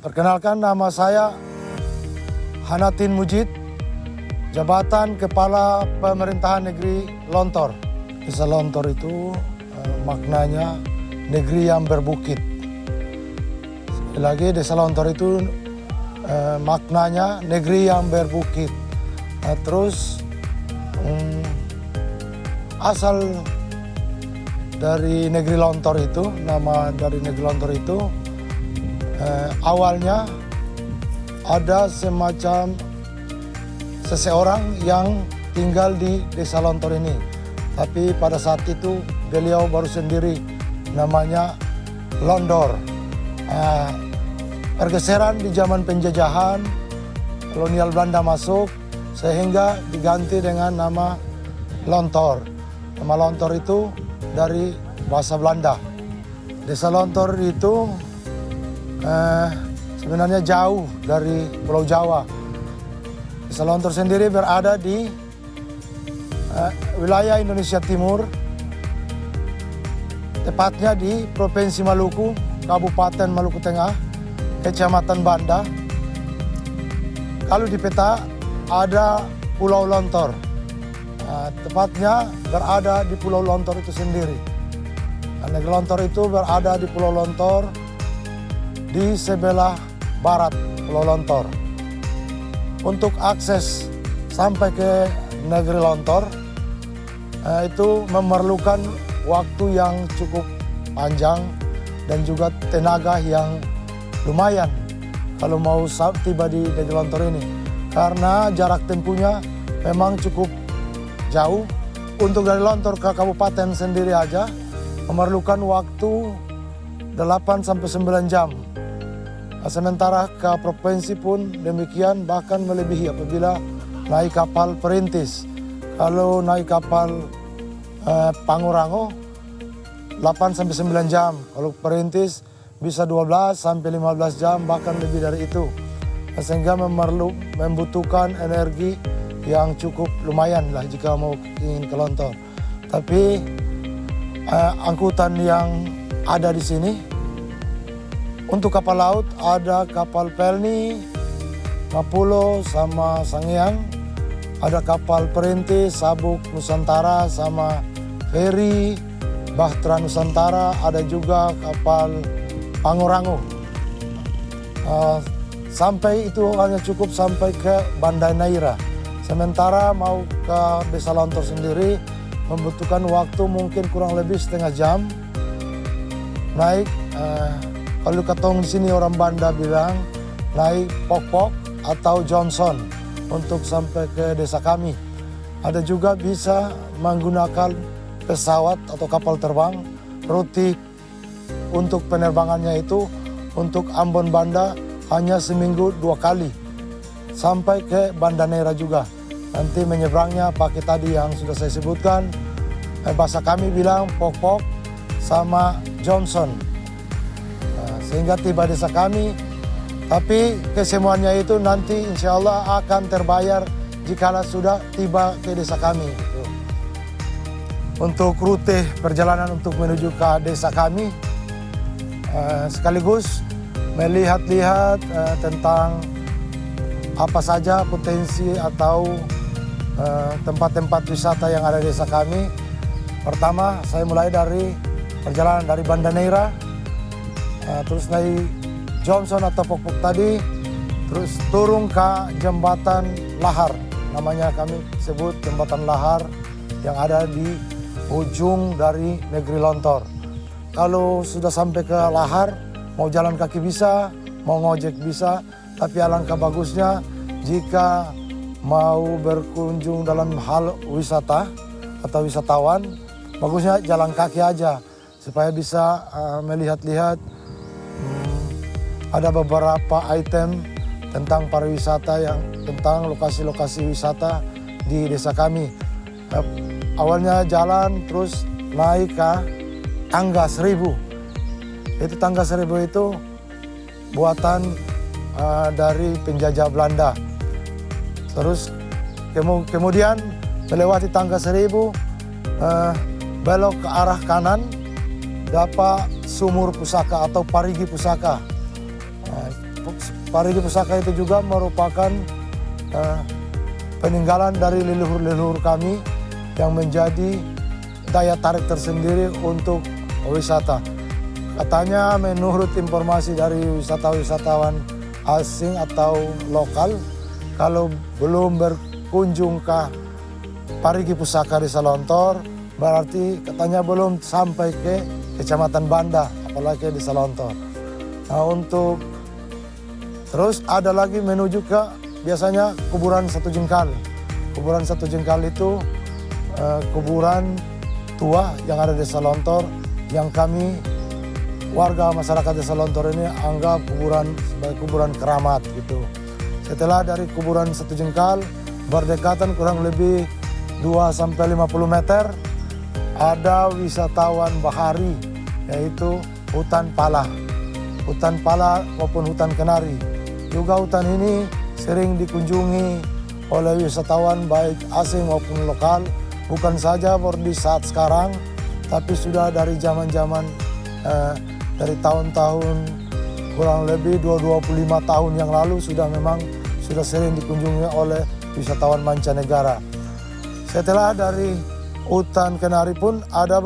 Perkenalkan, nama saya Hanatin Mujid, jabatan Kepala Pemerintahan Negeri Lontor. Desa Lontor itu maknanya negeri yang berbukit. Sekali lagi, Desa Lontor itu maknanya negeri yang berbukit. Terus asal dari negeri Lontor itu, nama dari negeri Lontor itu awalnya ada semacam seseorang yang tinggal di Desa Lontor ini. Tapi pada saat itu beliau baru sendiri, namanya Londor. Pergeseran di zaman penjajahan, kolonial Belanda masuk, sehingga diganti dengan nama Lontor. Nama Lontor itu dari bahasa Belanda. Desa Lontor itu sebenarnya jauh dari Pulau Jawa. Desa Lontor sendiri berada di wilayah Indonesia Timur, tepatnya di Provinsi Maluku, Kabupaten Maluku Tengah, Kecamatan Banda. Kalau di peta ada Pulau Lontor, tepatnya berada di Pulau Lontor itu sendiri. Negeri Lontor itu berada di Pulau Lontor, di sebelah barat Pulau Lontor. Untuk akses sampai ke negeri Lontor itu memerlukan waktu yang cukup panjang dan juga tenaga yang lumayan kalau mau tiba di negeri Lontor ini. Karena jarak tempuhnya memang cukup jauh. Untuk dari Lontor ke kabupaten sendiri aja memerlukan waktu 8-9 jam. Sementara ke provinsi pun demikian, bahkan melebihi apabila naik kapal perintis. Kalau naik kapal Pangurango 8-9 jam, kalau perintis bisa 12-15 jam, bahkan lebih dari itu. Sehingga membutuhkan energi yang cukup lumayan lah jika mau ingin ke Lontor. Tapi angkutan yang ada di sini, untuk kapal laut ada kapal Pelni, Mapulo sama Sangiang, ada kapal perintis Sabuk Nusantara sama feri Bahtera Nusantara, ada juga kapal Pangurango. Sampai itu hanya cukup sampai ke Banda Neira. Sementara mau ke Desa Lontor sendiri membutuhkan waktu mungkin kurang lebih setengah jam naik. Kalau ketong di sini orang Banda bilang naik pok-pok atau Johnson untuk sampai ke desa kami. Ada juga bisa menggunakan pesawat atau kapal terbang. Rute untuk penerbangannya itu untuk Ambon Banda hanya seminggu 2 kali sampai ke Banda Neira juga. Nanti menyeberangnya pakai tadi yang sudah saya sebutkan. Bahasa kami bilang pok-pok sama Johnson. Sehingga tiba desa kami, tapi kesemuanya itu nanti insya Allah akan terbayar jika sudah tiba ke desa kami. Untuk rute perjalanan untuk menuju ke desa kami, sekaligus melihat-lihat tentang apa saja potensi atau tempat-tempat wisata yang ada di desa kami. Pertama, saya mulai dari perjalanan dari Banda Neira, terus naik Johnson atau pok-pok tadi, terus turun ke Jembatan Lahar. Namanya kami sebut Jembatan Lahar yang ada di ujung dari negeri Lontor. Kalau sudah sampai ke Lahar, mau jalan kaki bisa, mau ngojek bisa, tapi alangkah bagusnya jika mau berkunjung dalam hal wisata atau wisatawan, bagusnya jalan kaki aja supaya bisa melihat-lihat. Ada beberapa item tentang pariwisata yang tentang lokasi-lokasi wisata di desa kami. Awalnya jalan terus naik ke Tangga Seribu. Itu Tangga Seribu itu buatan dari penjajah Belanda. Terus kemudian melewati Tangga Seribu, belok ke arah kanan, dapat Sumur Pusaka atau Parigi Pusaka. Parigi Pusaka itu juga merupakan peninggalan dari leluhur-leluhur kami yang menjadi daya tarik tersendiri untuk wisata. Katanya menurut informasi dari wisatawan asing atau lokal, kalau belum berkunjung ke Parigi Pusaka Desa Lontor, berarti katanya belum sampai ke Kecamatan Banda, apalagi Desa Lontor. Nah, untuk terus ada lagi menuju ke biasanya kuburan Satu Jengkal. Kuburan Satu Jengkal itu kuburan tua yang ada di Desa Lontor, yang kami warga masyarakat Desa Lontor ini anggap sebagai kuburan keramat gitu. Setelah dari kuburan Satu Jengkal, berdekatan kurang lebih 2-50 meter, ada wisatawan bahari, yaitu hutan pala. Hutan pala maupun hutan kenari. Juga hutan ini sering dikunjungi oleh wisatawan baik asing maupun lokal. Bukan saja baru di saat sekarang, tapi sudah dari zaman-zaman dari tahun-tahun kurang lebih 25 tahun yang lalu sudah sering dikunjungi oleh wisatawan mancanegara. Setelah dari hutan kenari pun ada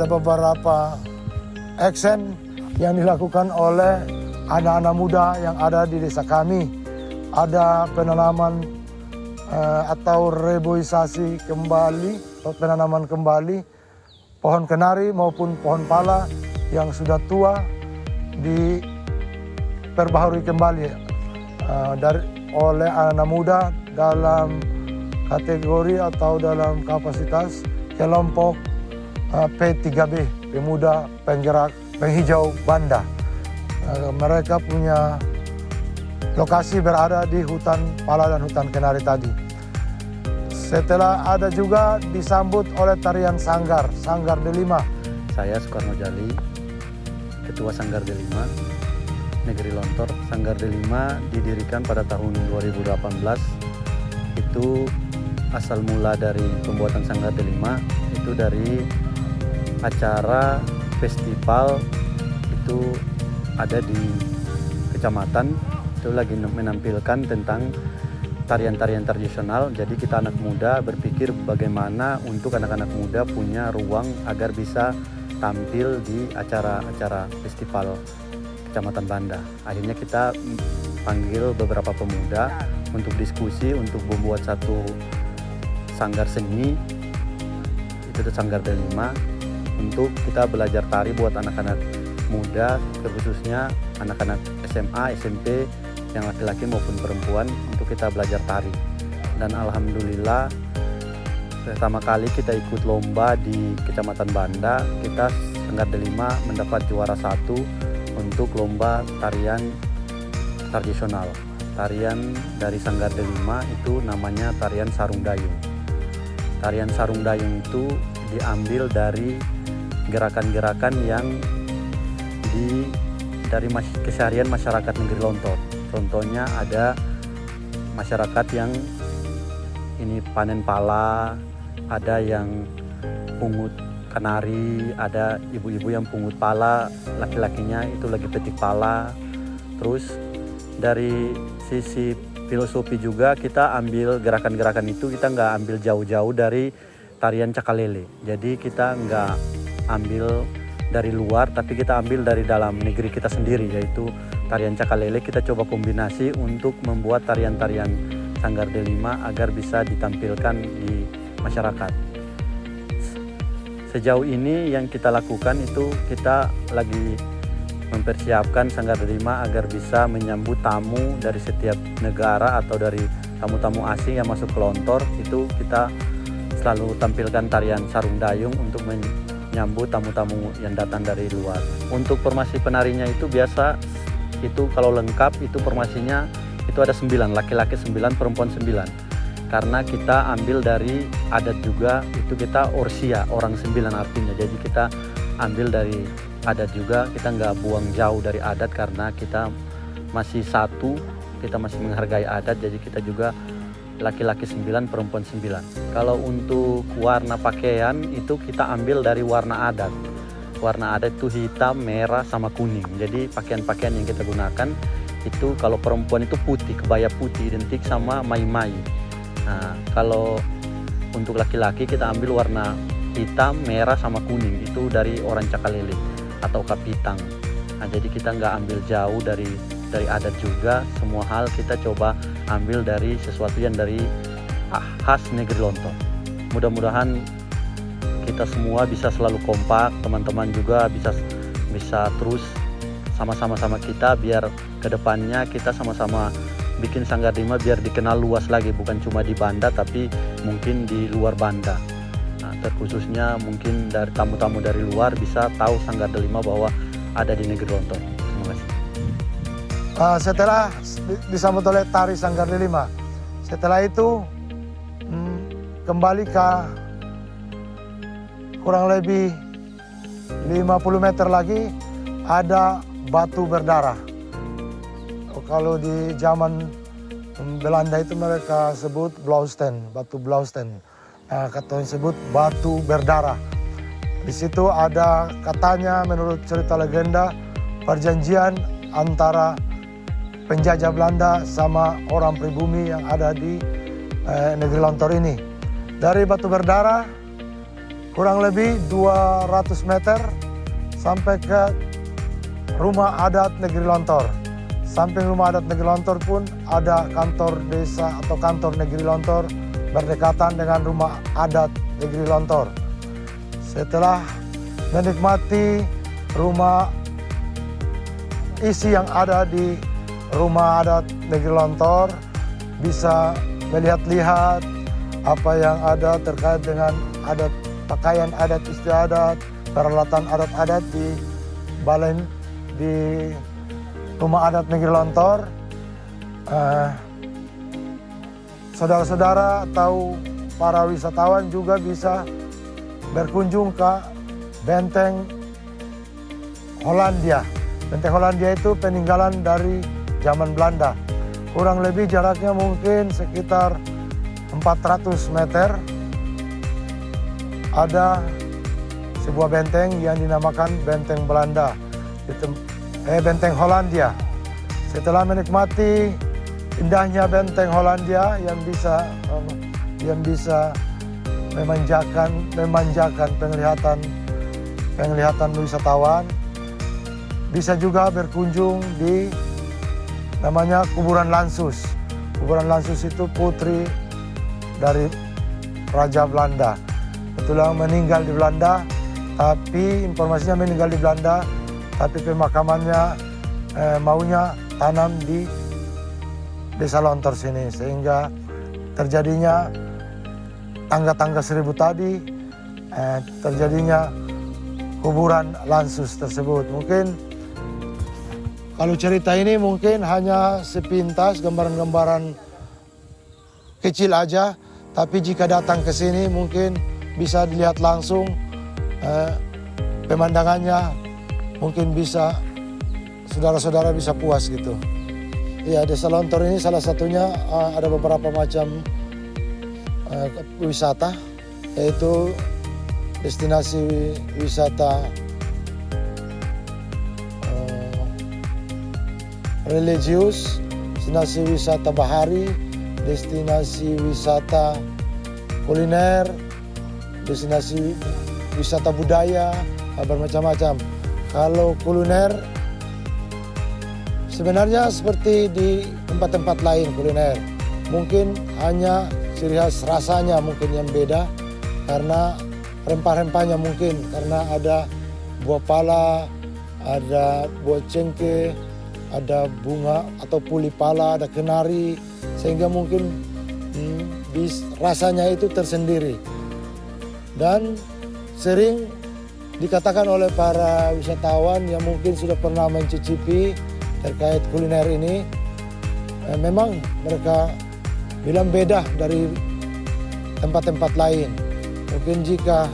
beberapa action yang dilakukan oleh anak-anak muda yang ada di desa kami. Ada penanaman atau reboisasi penanaman kembali pohon kenari maupun pohon pala yang sudah tua diperbaharui kembali oleh anak muda dalam kategori atau dalam kapasitas kelompok P3B, Pemuda Penggerak Penghijau Banda. Mereka punya lokasi berada di hutan pala dan hutan kenari tadi. Setelah ada juga disambut oleh tarian Sanggar Delima. Saya Soekarno Jali, Ketua Sanggar Delima, Negeri Lontor. Sanggar Delima didirikan pada tahun 2018. Itu asal mula dari pembuatan Sanggar Delima itu dari acara festival itu ada di kecamatan, itu lagi menampilkan tentang tarian-tarian tradisional. Jadi kita anak muda berpikir bagaimana untuk anak-anak muda punya ruang agar bisa tampil di acara-acara festival Kecamatan Banda. Akhirnya kita panggil beberapa pemuda untuk diskusi untuk membuat satu sanggar seni, itu Sanggar Delima, untuk kita belajar tari buat anak-anak muda, khususnya anak-anak SMA, SMP, yang laki-laki maupun perempuan, untuk kita belajar tari. Dan alhamdulillah pertama kali kita ikut lomba di Kecamatan Banda, kita Sanggar Delima mendapat juara 1 untuk lomba tarian tradisional. Tarian dari Sanggar Delima itu namanya tarian Sarung Dayung. Tarian Sarung Dayung itu diambil dari gerakan-gerakan yang dari keseharian masyarakat Negeri Lontor. Contohnya ada masyarakat yang ini panen pala, ada yang pungut kenari, ada ibu-ibu yang pungut pala, laki-lakinya itu lagi petik pala. Terus dari sisi filosofi juga kita ambil gerakan-gerakan itu, kita nggak ambil jauh-jauh dari tarian Cakalele. Jadi kita nggak ambil dari luar, tapi kita ambil dari dalam negeri kita sendiri, yaitu tarian Cakalele. Kita coba kombinasi untuk membuat tarian-tarian Sanggar Delima agar bisa ditampilkan di masyarakat. Sejauh ini yang kita lakukan itu kita lagi mempersiapkan Sanggar Delima agar bisa menyambut tamu dari setiap negara atau dari tamu-tamu asing yang masuk ke Lontor. Itu kita selalu tampilkan tarian Sarung Dayung untuk menyambut tamu-tamu yang datang dari luar. Untuk formasi penarinya itu biasa, itu kalau lengkap itu formasinya itu ada 9, laki-laki 9, perempuan 9. Karena kita ambil dari adat juga, itu kita Orsia, orang 9 artinya. Jadi kita ambil dari adat juga, kita nggak buang jauh dari adat karena kita masih satu, kita masih menghargai adat. Jadi kita juga laki-laki 9, perempuan 9. Kalau untuk warna pakaian itu kita ambil dari warna adat. warna adat itu hitam, merah, sama kuning. Jadi pakaian-pakaian yang kita gunakan itu kalau perempuan itu putih, kebaya putih identik sama mai-mai. Nah, kalau untuk laki-laki kita ambil warna hitam, merah, sama kuning. Itu dari orang Cakalele atau Kapitang. Nah, jadi kita nggak ambil jauh dari adat juga. Semua hal kita coba ambil dari sesuatu yang dari khas Negeri Lontor. Mudah-mudahan kita semua bisa selalu kompak, teman-teman juga bisa terus sama-sama kita, biar kedepannya kita sama-sama bikin Sanggar Delima biar dikenal luas lagi, bukan cuma di Banda tapi mungkin di luar Banda. Nah, terkhususnya mungkin dari tamu-tamu dari luar bisa tahu Sanggar Delima bahwa ada di Negeri Lontor. Terima kasih. Setelah disambut oleh tari Sanggar Delima, setelah itu kembali ke kurang lebih 50 meter lagi ada batu berdarah. Kalau di zaman Belanda itu mereka sebut blauwsteen, batu blauwsteen. Nah, kata sebut batu berdarah. Di situ ada katanya menurut cerita legenda perjanjian antara penjajah Belanda sama orang pribumi yang ada di Negeri Lontor ini. Dari batu berdarah kurang lebih 200 meter sampai ke rumah adat Negeri Lontor. Samping rumah adat Negeri Lontor pun ada kantor desa atau kantor Negeri Lontor berdekatan dengan rumah adat Negeri Lontor. Setelah menikmati rumah isi yang ada di rumah adat Negeri Lontor, bisa melihat-lihat apa yang ada terkait dengan adat, pakaian adat istiadat, peralatan adat-adat di balai di rumah adat Negeri Lontor. Saudara-saudara atau para wisatawan juga bisa berkunjung ke Benteng Hollandia. Benteng Hollandia itu peninggalan dari zaman Belanda. Kurang lebih jaraknya mungkin sekitar 400 meter. Ada sebuah benteng yang dinamakan Benteng Belanda, Benteng Hollandia. Setelah menikmati indahnya Benteng Hollandia yang bisa memanjakan penglihatan wisatawan, bisa juga berkunjung di namanya Kuburan Lansus. Kuburan Lansus itu putri dari Raja Belanda. Betulan meninggal di Belanda, tapi informasinya meninggal di Belanda, tapi pemakamannya maunya tanam di Desa Lontor sini, sehingga terjadinya tangga-tangga 1000 tadi, terjadinya kuburan Lansus tersebut. Mungkin kalau cerita ini mungkin hanya sepintas gambaran-gambaran kecil aja, tapi jika datang ke sini mungkin bisa dilihat langsung pemandangannya, mungkin bisa saudara-saudara bisa puas gitu. Ya, Desa Lontor ini salah satunya ada beberapa macam wisata, yaitu destinasi wisata religius, destinasi wisata bahari, destinasi wisata kuliner, destinasi wisata budaya, bermacam-macam. Kalau kuliner sebenarnya seperti di tempat-tempat lain kuliner, mungkin hanya ciri khas rasanya mungkin yang beda, karena rempah-rempahnya mungkin karena ada buah pala, ada buah cengkeh, ada bunga atau puli pala, ada kenari, sehingga mungkin rasanya itu tersendiri. Dan sering dikatakan oleh para wisatawan yang mungkin sudah pernah mencicipi terkait kuliner ini, memang mereka bilang beda dari tempat-tempat lain. Mungkin jika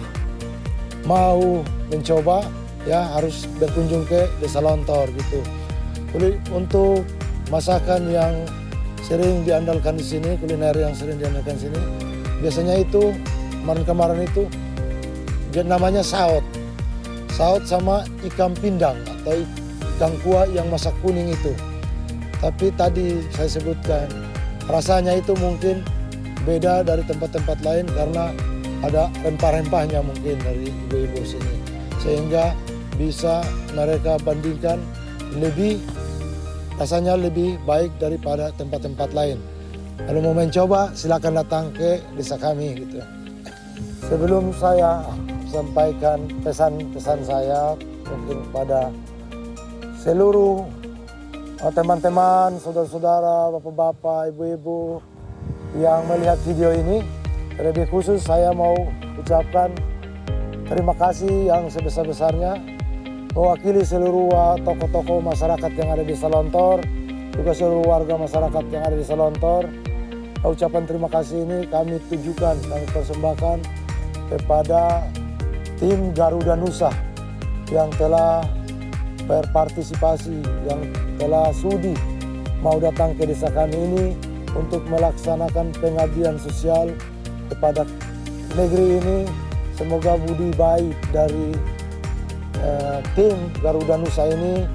mau mencoba, ya harus berkunjung ke Desa Lontor gitu. Untuk masakan yang sering diandalkan di sini, kuliner yang sering diandalkan di sini, biasanya itu kemarin-kemarin itu namanya saot. saut sama ikan pindang atau ikan kuah yang masak kuning itu. Tapi tadi saya sebutkan rasanya itu mungkin beda dari tempat-tempat lain karena ada rempah-rempahnya mungkin dari ibu-ibu sini. Sehingga bisa mereka bandingkan rasanya lebih baik daripada tempat-tempat lain. Kalau mau mencoba silakan datang ke desa kami gitu. Sebelum saya sampaikan pesan-pesan saya mungkin pada seluruh teman-teman, saudara-saudara, bapak-bapak, ibu-ibu yang melihat video ini, terlebih khusus saya mau ucapkan terima kasih yang sebesar-besarnya mewakili seluruh tokoh-tokoh masyarakat yang ada di Desa Lontor, juga seluruh warga masyarakat yang ada di Desa Lontor. Ucapan terima kasih ini kami tujukan, kami persembahkan kepada tim Garuda Nusa yang telah berpartisipasi, yang telah sudi mau datang ke desa kami ini untuk melaksanakan pengabdian sosial kepada negeri ini. Semoga budi baik dari tim Garuda Nusa ini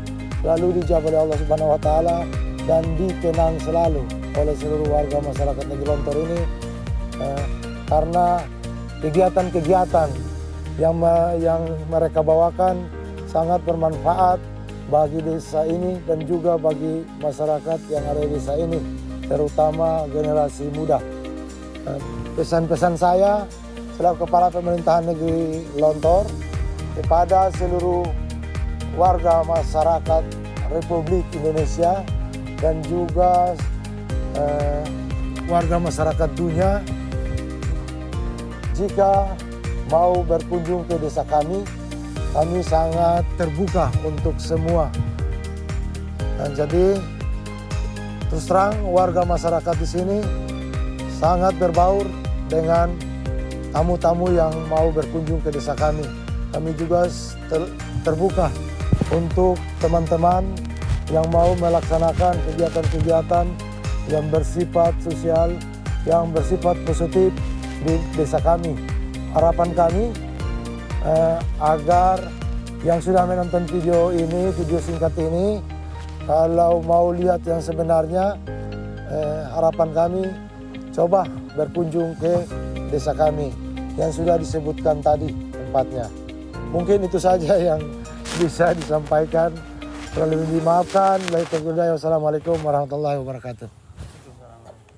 selalu dijawab oleh Allah Subhanahu wa Ta'ala dan dikenang selalu oleh seluruh warga masyarakat negeri Lontor ini, karena kegiatan-kegiatan yang mereka bawakan sangat bermanfaat bagi desa ini dan juga bagi masyarakat yang ada di desa ini, terutama generasi muda. Pesan-pesan saya selaku Kepala Pemerintahan Negeri Lontor kepada seluruh warga masyarakat Republik Indonesia dan juga warga masyarakat dunia, jika mau berkunjung ke desa kami sangat terbuka untuk semua. Dan jadi terus terang warga masyarakat di sini sangat berbaur dengan tamu-tamu yang mau berkunjung ke desa kami. Kami juga terbuka untuk teman-teman yang mau melaksanakan kegiatan-kegiatan yang bersifat sosial, yang bersifat positif di desa kami. Harapan kami agar yang sudah menonton video ini, video singkat ini, kalau mau lihat yang sebenarnya, harapan kami coba berkunjung ke desa kami yang sudah disebutkan tadi tempatnya. Mungkin itu saja yang bisa disampaikan. Terlalu dimaafkan. Wassalamualaikum warahmatullahi wabarakatuh.